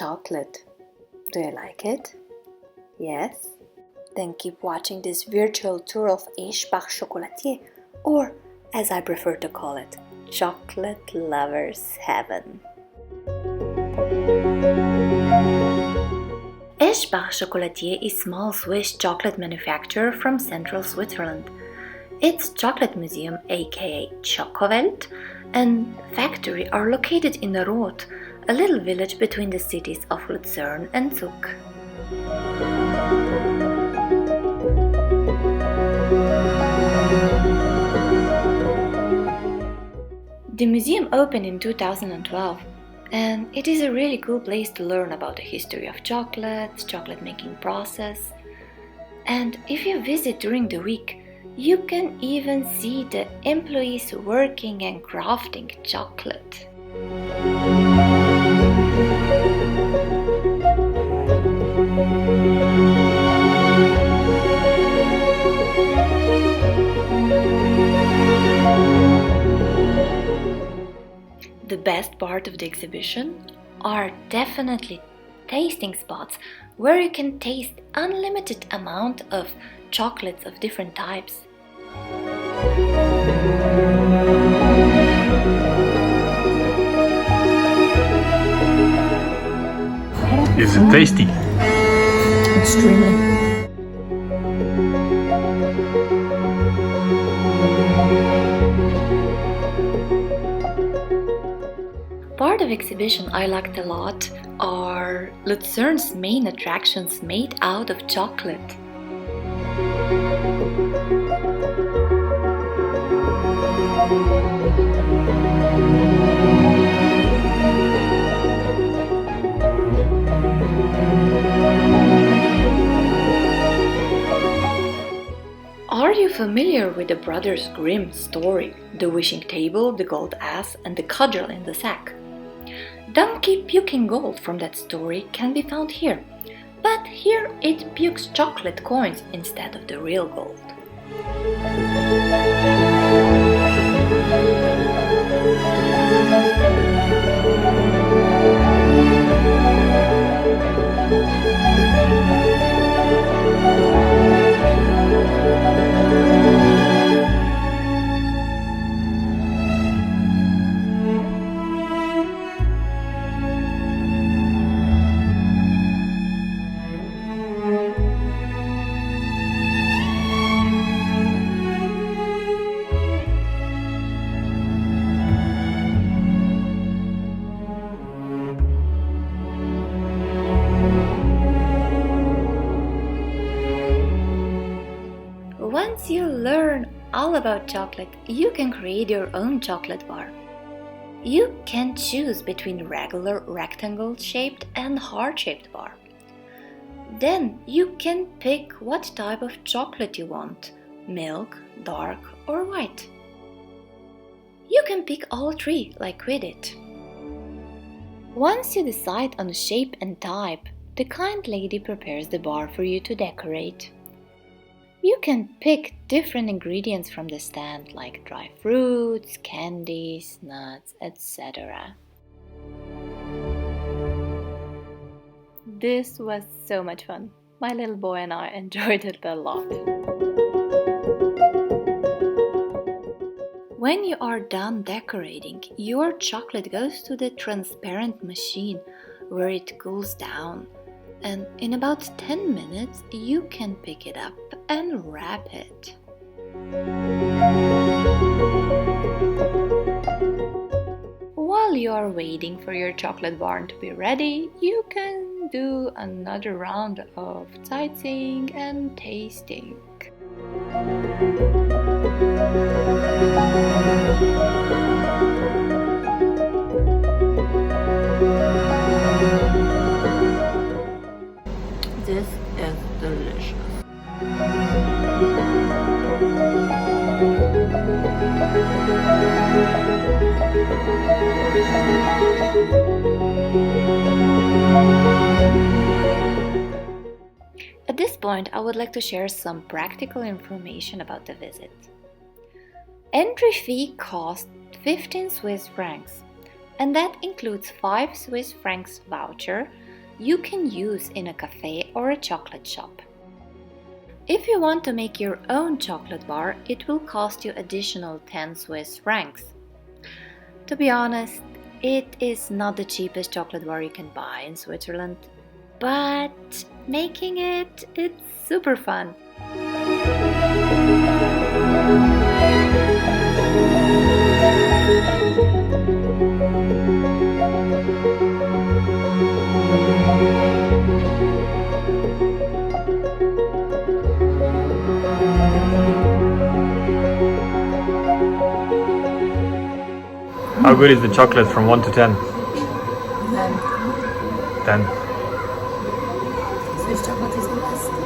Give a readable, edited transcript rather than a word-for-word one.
chocolate. Do you like it? Yes? Then keep watching this virtual tour of Aeschbach Chocolatier, or as I prefer to call it, Chocolate Lovers Heaven. Aeschbach Chocolatier is a small Swiss chocolate manufacturer from central Switzerland. Its chocolate museum, aka ChocoWelt, and factory are located in Roth, a little village between the cities of Lucerne and Zug. The museum opened in 2012, and it is a really cool place to learn about the history of chocolate making process. And if you visit during the week, you can even see the employees working and crafting chocolate. The best part of the exhibition are definitely tasting spots where you can taste unlimited amount of chocolates of different types. Is it tasty? Extremely. Part of exhibition I liked a lot are Lucerne's main attractions made out of chocolate. Are you familiar with the Brothers Grimm story, The Wishing Table, the Gold Ass, and the Cudgel in the Sack? Donkey puking gold from that story can be found here, but here it pukes chocolate coins instead of the real gold. Once you learn all about chocolate, you can create your own chocolate bar. You can choose between regular rectangle-shaped and heart-shaped bar. Then you can pick what type of chocolate you want, milk, dark or white. You can pick all three like we did. Once you decide on the shape and type, the kind lady prepares the bar for you to decorate. You can pick different ingredients from the stand like dry fruits, candies, nuts, etc. This was so much fun. My little boy and I enjoyed it a lot. When you are done decorating, your chocolate goes to the transparent machine where it cools down. And in about 10 minutes, you can pick it up and wrap it. While you are waiting for your chocolate bar to be ready, you can do another round of sightseeing and tasting. This is delicious. At this point, I would like to share some practical information about the visit. Entry fee cost 15 Swiss francs, and that includes 5 Swiss francs voucher you can use in a cafe or a chocolate shop. If you want to make your own chocolate bar, it will cost you additional 10 Swiss francs. To be honest, it is not the cheapest chocolate bar you can buy in Switzerland, but making it's super fun. How good is the chocolate from 1 to 10? 10. Swiss chocolate is the best.